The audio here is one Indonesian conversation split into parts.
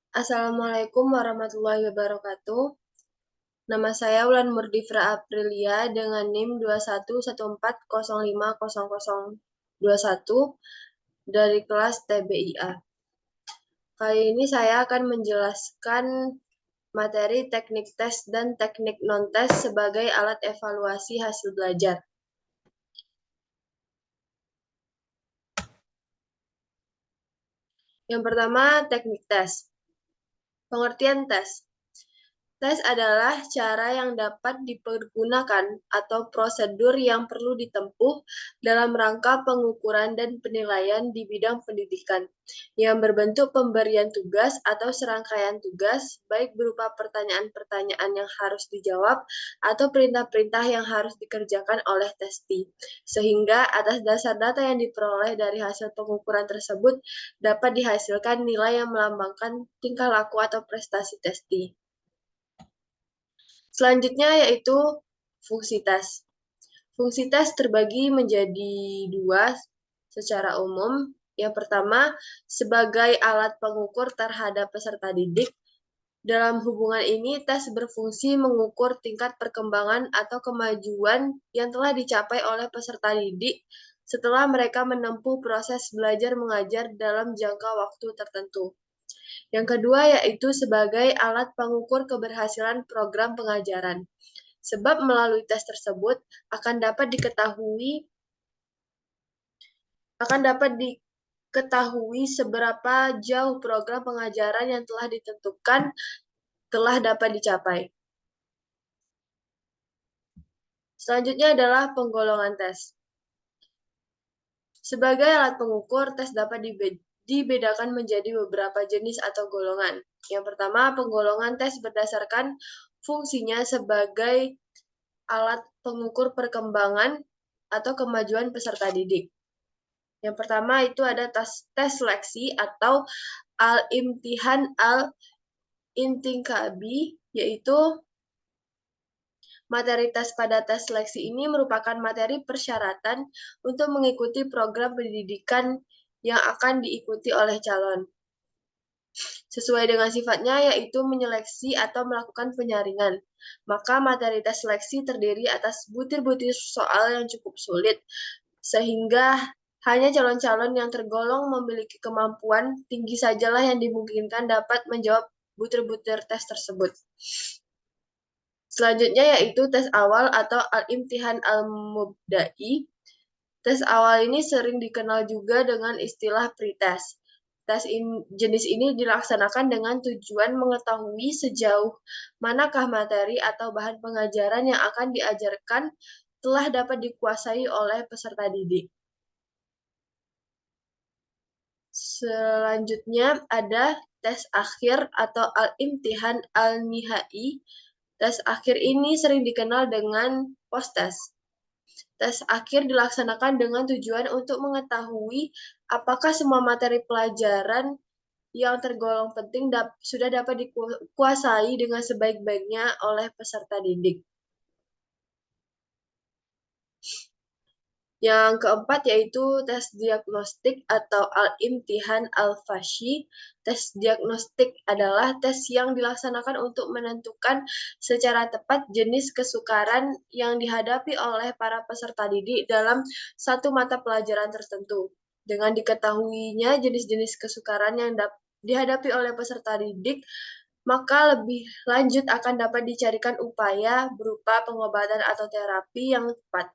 Assalamualaikum warahmatullahi wabarakatuh. Nama saya Wulan Murdifra Aprilia dengan NIM 2114050021 dari kelas TBIA. Kali ini saya akan menjelaskan materi teknik tes dan teknik non-tes sebagai alat evaluasi hasil belajar. Yang pertama, teknik tes. Pengertian tes. Tes adalah cara yang dapat dipergunakan atau prosedur yang perlu ditempuh dalam rangka pengukuran dan penilaian di bidang pendidikan, yang berbentuk pemberian tugas atau serangkaian tugas, baik berupa pertanyaan-pertanyaan yang harus dijawab atau perintah-perintah yang harus dikerjakan oleh testi, sehingga atas dasar data yang diperoleh dari hasil pengukuran tersebut dapat dihasilkan nilai yang melambangkan tingkah laku atau prestasi testi. Selanjutnya yaitu fungsi tes. Fungsi tes terbagi menjadi dua secara umum. Yang pertama, sebagai alat pengukur terhadap peserta didik. Dalam hubungan ini, tes berfungsi mengukur tingkat perkembangan atau kemajuan yang telah dicapai oleh peserta didik setelah mereka menempuh proses belajar mengajar dalam jangka waktu tertentu. Yang kedua yaitu sebagai alat pengukur keberhasilan program pengajaran. Sebab melalui tes tersebut akan dapat diketahui seberapa jauh program pengajaran yang telah ditentukan telah dapat dicapai. Selanjutnya adalah penggolongan tes. Sebagai alat pengukur, tes dapat dibedakan menjadi beberapa jenis atau golongan. Yang pertama, penggolongan tes berdasarkan fungsinya sebagai alat pengukur perkembangan atau kemajuan peserta didik. Yang pertama itu ada tes seleksi atau al-imtihan al-intinkabi, yaitu materi tes pada tes seleksi ini merupakan materi persyaratan untuk mengikuti program pendidikan yang akan diikuti oleh calon. Sesuai dengan sifatnya yaitu menyeleksi atau melakukan penyaringan. Maka materi tes seleksi terdiri atas butir-butir soal yang cukup sulit, sehingga hanya calon-calon yang tergolong memiliki kemampuan tinggi sajalah yang dimungkinkan dapat menjawab butir-butir tes tersebut. Selanjutnya yaitu tes awal atau al-imtihan al-mubda'i. Tes awal ini sering dikenal juga dengan istilah pretest. Jenis ini dilaksanakan dengan tujuan mengetahui sejauh manakah materi atau bahan pengajaran yang akan diajarkan telah dapat dikuasai oleh peserta didik. Selanjutnya ada tes akhir atau al-imtihan al-nihai. Tes akhir ini sering dikenal dengan post-test. Tes akhir dilaksanakan dengan tujuan untuk mengetahui apakah semua materi pelajaran yang tergolong penting sudah dapat dikuasai dengan sebaik-baiknya oleh peserta didik. Yang keempat yaitu tes diagnostik atau al-imtihan al-fashi. Tes diagnostik adalah tes yang dilaksanakan untuk menentukan secara tepat jenis kesukaran yang dihadapi oleh para peserta didik dalam satu mata pelajaran tertentu. Dengan diketahuinya jenis-jenis kesukaran yang dihadapi oleh peserta didik, maka lebih lanjut akan dapat dicarikan upaya berupa pengobatan atau terapi yang tepat.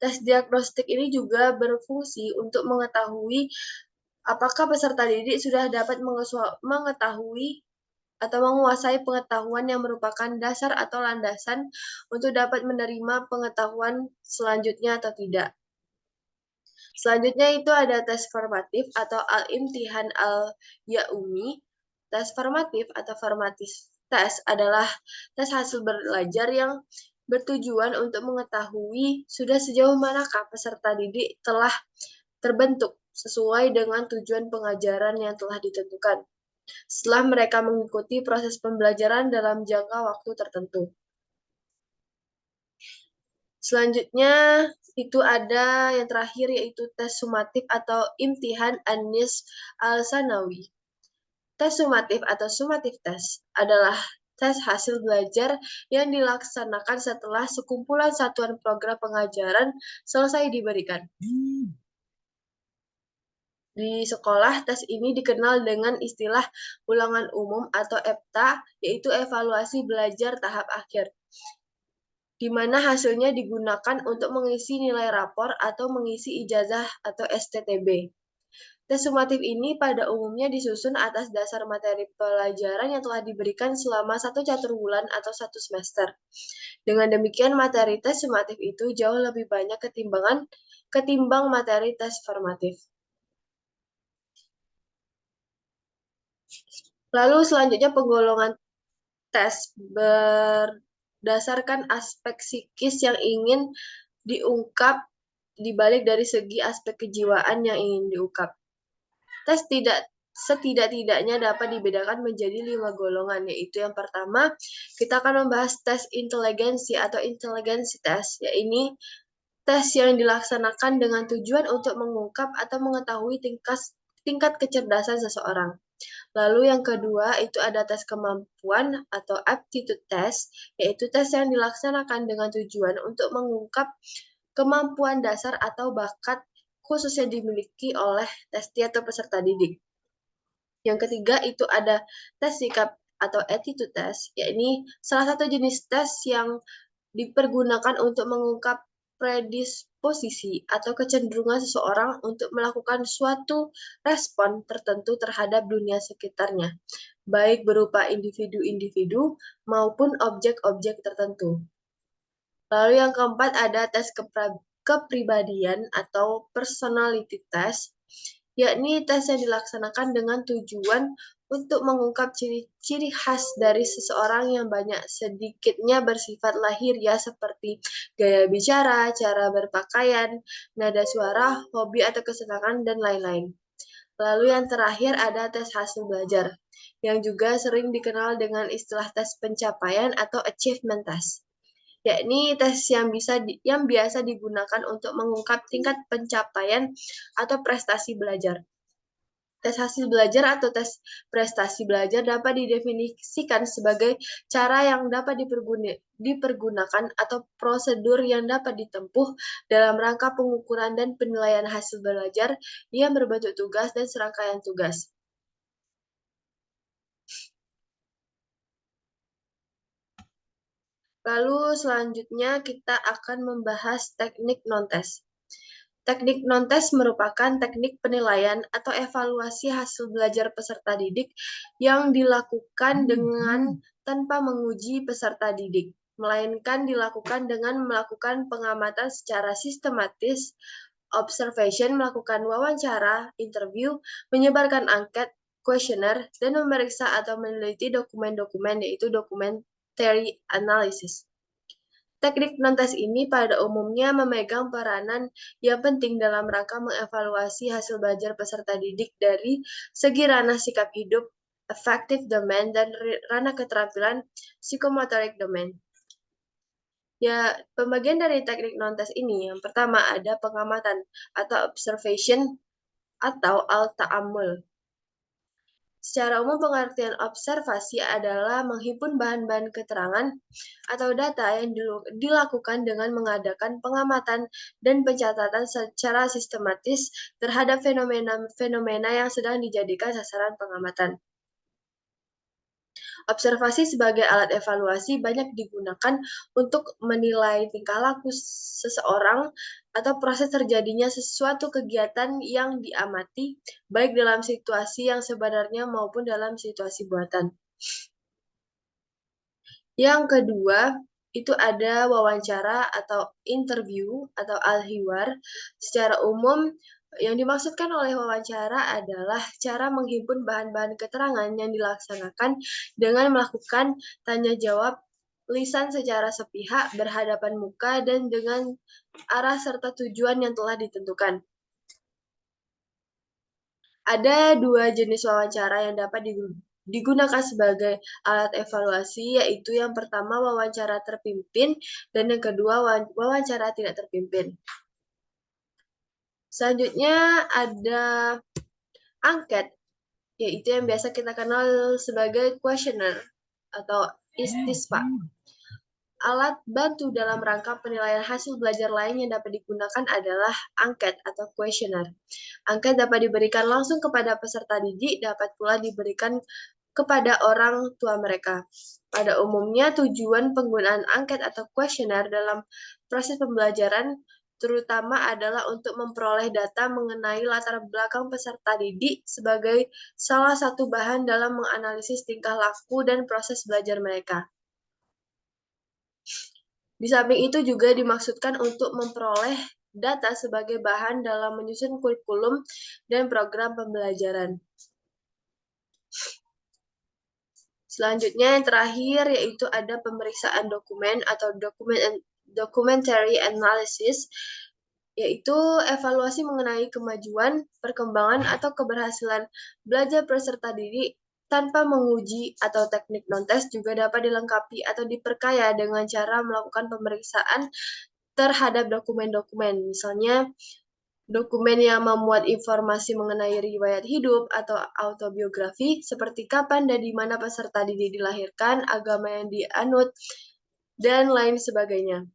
Tes diagnostik ini juga berfungsi untuk mengetahui apakah peserta didik sudah dapat mengetahui atau menguasai pengetahuan yang merupakan dasar atau landasan untuk dapat menerima pengetahuan selanjutnya atau tidak. Selanjutnya itu ada tes formatif atau al-imtihan al-yaumi. Tes formatif atau formatif tes adalah tes hasil belajar yang bertujuan untuk mengetahui sudah sejauh manakah peserta didik telah terbentuk sesuai dengan tujuan pengajaran yang telah ditentukan setelah mereka mengikuti proses pembelajaran dalam jangka waktu tertentu. Selanjutnya itu ada yang terakhir yaitu tes sumatif atau imtihan Anis al-Sanawi. Tes sumatif atau summative test adalah tes hasil belajar yang dilaksanakan setelah sekumpulan satuan program pengajaran selesai diberikan. Di sekolah, tes ini dikenal dengan istilah ulangan umum atau EBTA, yaitu evaluasi belajar tahap akhir, di mana hasilnya digunakan untuk mengisi nilai rapor atau mengisi ijazah atau STTB. Tes sumatif ini pada umumnya disusun atas dasar materi pelajaran yang telah diberikan selama 1 catur bulan atau 1 semester. Dengan demikian, materi tes sumatif itu jauh lebih banyak ketimbang materi tes formatif. Lalu selanjutnya penggolongan tes berdasarkan aspek psikis yang ingin diungkap dibalik dari segi aspek kejiwaan yang ingin diungkap. Tes setidak-tidaknya dapat dibedakan menjadi 5 golongan, yaitu yang pertama, kita akan membahas tes inteligensi atau intelligency test, yaitu tes yang dilaksanakan dengan tujuan untuk mengungkap atau mengetahui tingkat kecerdasan seseorang. Lalu yang kedua itu ada tes kemampuan atau aptitude test, yaitu tes yang dilaksanakan dengan tujuan untuk mengungkap kemampuan dasar atau bakat khusus yang dimiliki oleh testi atau peserta didik. Yang ketiga itu ada tes sikap atau attitude test, yaitu salah satu jenis tes yang dipergunakan untuk mengungkap predisposisi atau kecenderungan seseorang untuk melakukan suatu respon tertentu terhadap dunia sekitarnya, baik berupa individu-individu maupun objek-objek tertentu. Lalu yang keempat ada tes kepribadian atau personality test, yakni tes yang dilaksanakan dengan tujuan untuk mengungkap ciri-ciri khas dari seseorang yang banyak sedikitnya bersifat lahiriah seperti gaya bicara, cara berpakaian, nada suara, hobi atau kesenangan, dan lain-lain. Lalu yang terakhir ada tes hasil belajar, yang juga sering dikenal dengan istilah tes pencapaian atau achievement test, yakni tes yang biasa digunakan untuk mengungkap tingkat pencapaian atau prestasi belajar. Tes hasil belajar atau tes prestasi belajar dapat didefinisikan sebagai cara yang dapat dipergunakan atau prosedur yang dapat ditempuh dalam rangka pengukuran dan penilaian hasil belajar yang berbentuk tugas dan serangkaian tugas. Lalu selanjutnya kita akan membahas teknik non-tes. Teknik non-tes merupakan teknik penilaian atau evaluasi hasil belajar peserta didik yang dilakukan dengan tanpa menguji peserta didik, melainkan dilakukan dengan melakukan pengamatan secara sistematis, observation, melakukan wawancara, interview, menyebarkan angket, kuesioner, dan memeriksa atau meneliti dokumen-dokumen, yaitu documentary analysis. Teknik non-tes ini pada umumnya memegang peranan yang penting dalam rangka mengevaluasi hasil belajar peserta didik dari segi ranah sikap hidup, affective domain, dan ranah keterampilan psychomotoric domain. Ya, pembagian dari teknik non-tes ini, yang pertama ada pengamatan atau observation atau al-ta'amul. Secara umum, pengertian observasi adalah menghimpun bahan-bahan keterangan atau data yang dilakukan dengan mengadakan pengamatan dan pencatatan secara sistematis terhadap fenomena-fenomena yang sedang dijadikan sasaran pengamatan. Observasi sebagai alat evaluasi banyak digunakan untuk menilai tingkah laku seseorang atau proses terjadinya sesuatu kegiatan yang diamati, baik dalam situasi yang sebenarnya maupun dalam situasi buatan. Yang kedua, itu ada wawancara atau interview atau al-hiwar. Secara umum, yang dimaksudkan oleh wawancara adalah cara menghimpun bahan-bahan keterangan yang dilaksanakan dengan melakukan tanya jawab lisan secara sepihak, berhadapan muka, dan dengan arah serta tujuan yang telah ditentukan. Ada 2 jenis wawancara yang dapat digunakan sebagai alat evaluasi, yaitu yang pertama wawancara terpimpin dan yang kedua wawancara tidak terpimpin. Selanjutnya ada angket, yaitu yang biasa kita kenal sebagai questionnaire atau istispa. Alat bantu dalam rangka penilaian hasil belajar lain yang dapat digunakan adalah angket atau questionnaire. Angket dapat diberikan langsung kepada peserta didik, dapat pula diberikan kepada orang tua mereka. Pada umumnya, tujuan penggunaan angket atau questionnaire dalam proses pembelajaran terutama adalah untuk memperoleh data mengenai latar belakang peserta didik sebagai salah satu bahan dalam menganalisis tingkah laku dan proses belajar mereka. Di samping itu juga dimaksudkan untuk memperoleh data sebagai bahan dalam menyusun kurikulum dan program pembelajaran. Selanjutnya yang terakhir yaitu ada pemeriksaan dokumen atau documentary analysis, yaitu evaluasi mengenai kemajuan, perkembangan, atau keberhasilan belajar peserta didik tanpa menguji atau teknik non-tes juga dapat dilengkapi atau diperkaya dengan cara melakukan pemeriksaan terhadap dokumen-dokumen. Misalnya, dokumen yang memuat informasi mengenai riwayat hidup atau autobiografi, seperti kapan dan di mana peserta didik dilahirkan, agama yang dianut, dan lain sebagainya.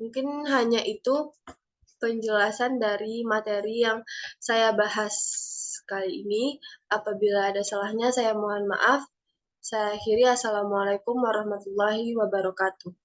Mungkin hanya itu penjelasan dari materi yang saya bahas kali ini. Apabila ada salahnya, saya mohon maaf. Saya akhiri. Assalamualaikum warahmatullahi wabarakatuh.